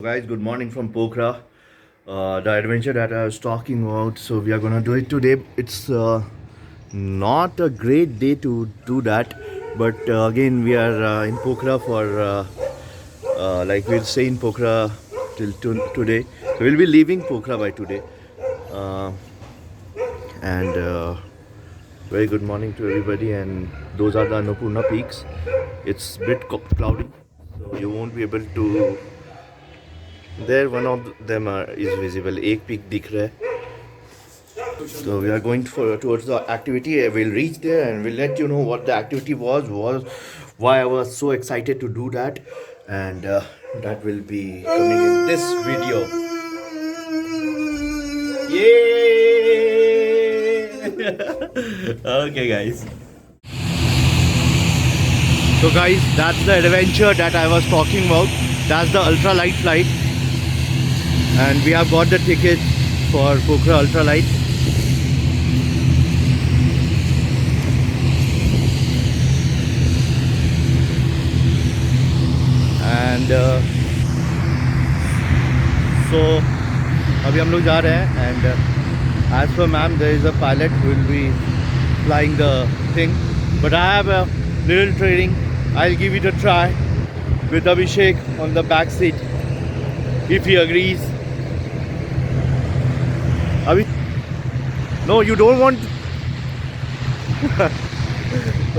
Guys, good morning from Pokhara. The adventure that I was talking about, so we are gonna do it today. It's not a great day to do that, but again, we are in Pokhara for like we'll stay in Pokhara till today. So we'll be leaving Pokhara by today. Uh, and very good morning to everybody. And those are the Annapurna peaks. It's a bit cloudy, so you won't be able to. There, one of them is visible. एक peak दिख रहा है. So we are going towards the activity. We'll reach there and we'll let you know what the activity was why I was so excited to do that, and that will be coming in this video. Yay! Okay, guys. So guys, that's the adventure that I was talking about. That's the Ultralight Flight. And we have got the ticket for Pokhara Ultralight. And so अभी हम लोग जा रहे हैं. And as per ma'am, there is a pilot who will be flying the thing. But I have a little training. I'll give it a try with Abhishek on the back seat if he agrees. Abhi? No, you don't want.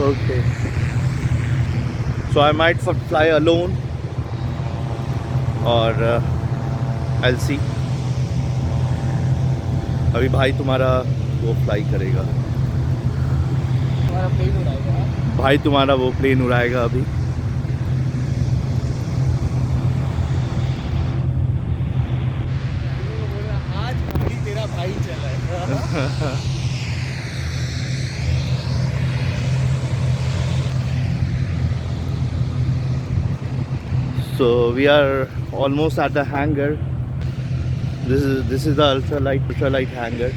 Okay. So I might fly alone, or I'll see. अभी भाई तुम्हारा वो fly करेगा. भाई तुम्हारा वो plane उड़ाएगा अभी. So we are almost at the hangar. This is the ultralight hangar.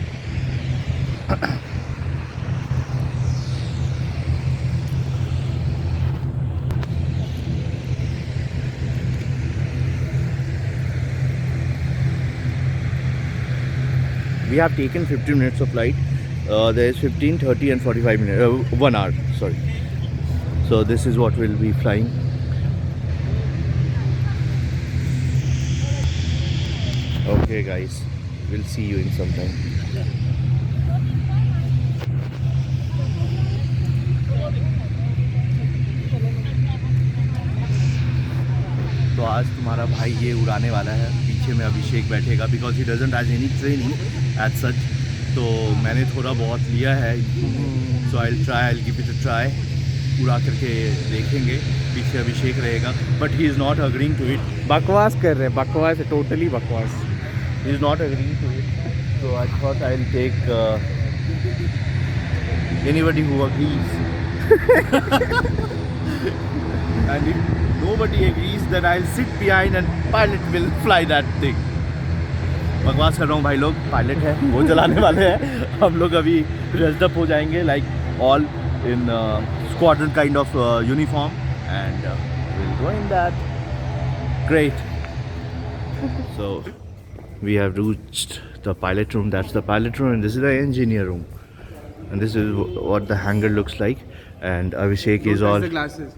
We have taken 15 minutes of flight. There is 15, 30 and 45 minutes. 1 hour, sorry. So this is what we'll be flying. Okay guys, we'll see you in some time. तो आज तुम्हारा भाई ये उड़ाने वाला है. पीछे में अभिषेक बैठेगा because he doesn't has any training as such. तो मैंने थोड़ा बहुत लिया है. So I give it a try. उड़ा करके देखेंगे. पीछे अभिषेक रहेगा but he is not agreeing to it. बकवास कर रहे हैं. बकवास है, टोटली बकवास. He is not agreeing to it. So I thought I'll take anybody who agrees. And if nobody agrees, then I'll sit behind and pilot will fly that thing. बकवास कर रहा हूँ भाई लोग. पायलट है, वो चलाने वाले हैं. हम लोग अभी ड्रेस्ड अप हो जाएंगे like all in squadron kind of uniform, and we'll go in that. Great. So we have reached the pilot room. That's the pilot room, and this is the engineer room. And this is what the hangar looks like. And Abhishek is all. The glasses.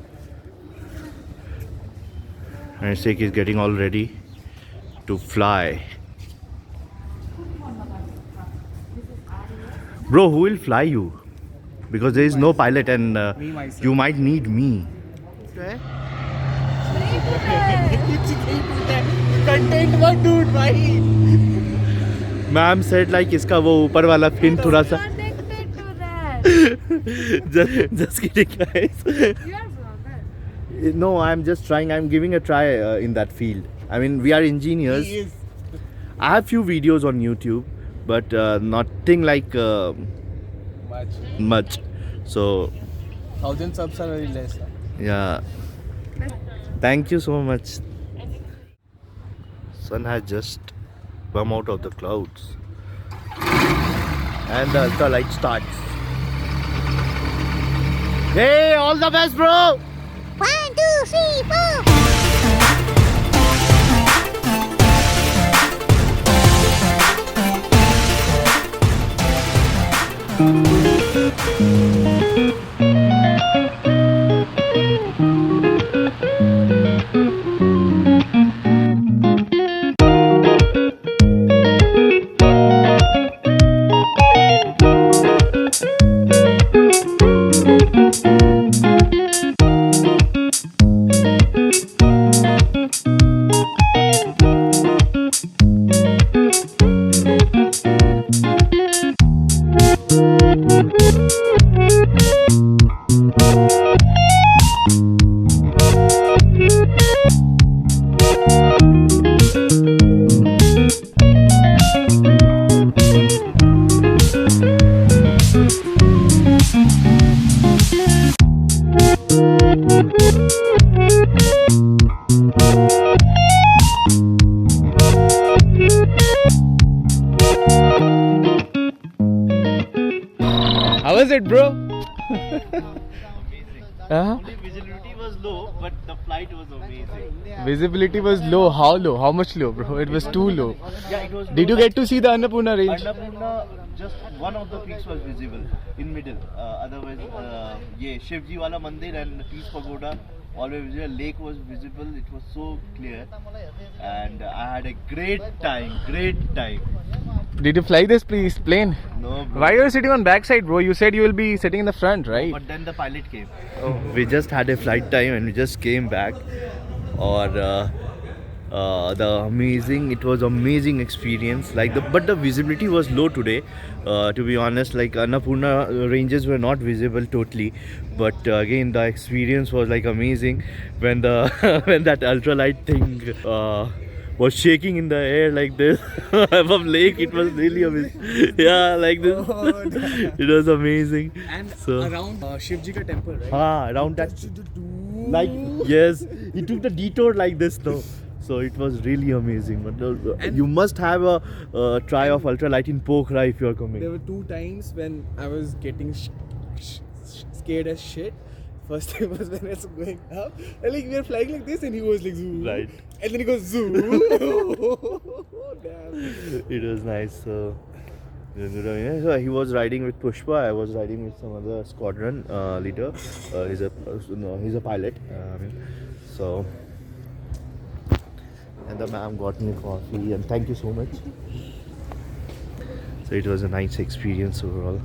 And Abhishek is getting all ready to fly. Bro, who will fly you? Because there is no pilot, and Me, myself. you might need me. Content मत ढूंढ भाई. Ma'am said like इसका वो ऊपर वाला fin थोड़ा सा. Connected to that. just kidding, guys. You are vlogger. No, I'm just trying. I'm giving a try in that field. I mean, we are engineers. He is I have few videos on YouTube, but nothing like much. So 1000 subs are very less. yeah, thank you so much. Sun has just come out of the clouds, and the ultralight starts. Hey, all the best, bro. 1, 2, 3, 4. How was it, bro? Visibility was low, but the flight was amazing. Visibility was low. How low? How much low, bro? It was too low. Yeah, it was. Did you get to see the Annapurna range? Annapurna, just one of the peaks was visible in middle. Otherwise, yeah, Shivji wala mandir and Peace Pagoda always visible. Lake was visible. It was so clear, and I had a great time. Great time. Did you fly this plane? No, bro. Why are you sitting on backside, bro? You said you will be sitting in the front, right? But then the pilot came. We just had a flight time and we just came back. Or it was amazing experience. But the visibility was low today. To be honest, like Annapurna ranges were not visible totally. But again, the experience was like amazing when the when that ultralight thing was shaking in the air like this above lake. It was really amazing. Yeah, like this. It was amazing. And So- around Shivji ka temple, right? Around that, like, yes, he took the detour like this though. So it was really amazing. But And- you must have a try of ultralight in Pokhara if you are coming. There were 2 times when I was getting scared as shit. First time was when I was going up, and like we were flying like this, and he was like zoom, Right. and then he goes zoom. Damn. It was nice. So he was riding with Pushpa. I was riding with some other squadron leader. He's a pilot. So. And the ma'am got me a coffee, and thank you so much. So it was a nice experience overall.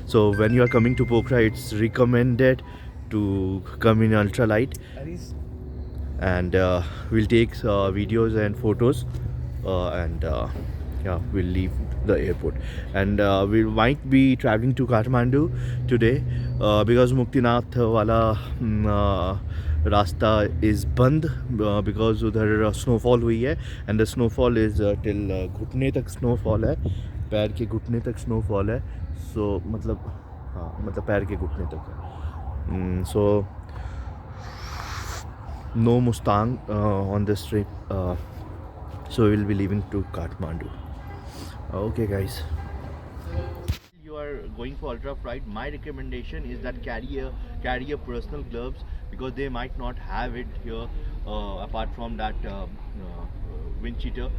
So when you are coming to Pokhara, it's recommended to come in ultralight, and we'll take videos and photos, and yeah, we'll leave the airport, and we might be traveling to Kathmandu today because Muktinath wala Rasta is band because उधर snowfall हुई है, and the snowfall is till घुटने तक snowfall है, पैर के घुटने तक snowfall है. So मतलब पैर के घुटने तक है. So no Mustang on this trip. So we'll be leaving to Kathmandu. Okay, guys. You are going for ultra flight. My recommendation is that carry a personal gloves, because they might not have it here apart from that wind cheater.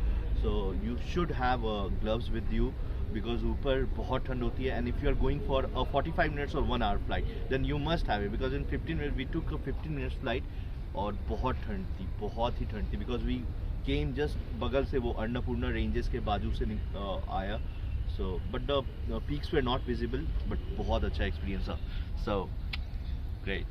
So you should have gloves with you, because ऊपर बहुत ठंड होती है, and if you are going for a 45 minutes or 1 hour flight, then you must have it, because in 15 minutes we took a 15 minutes flight और बहुत ही ठंड थी, because we came just बगल से वो अन्नपूर्णा ranges के बाजू से आया. So but the peaks were not visible, but बहुत अच्छा experience था. So great.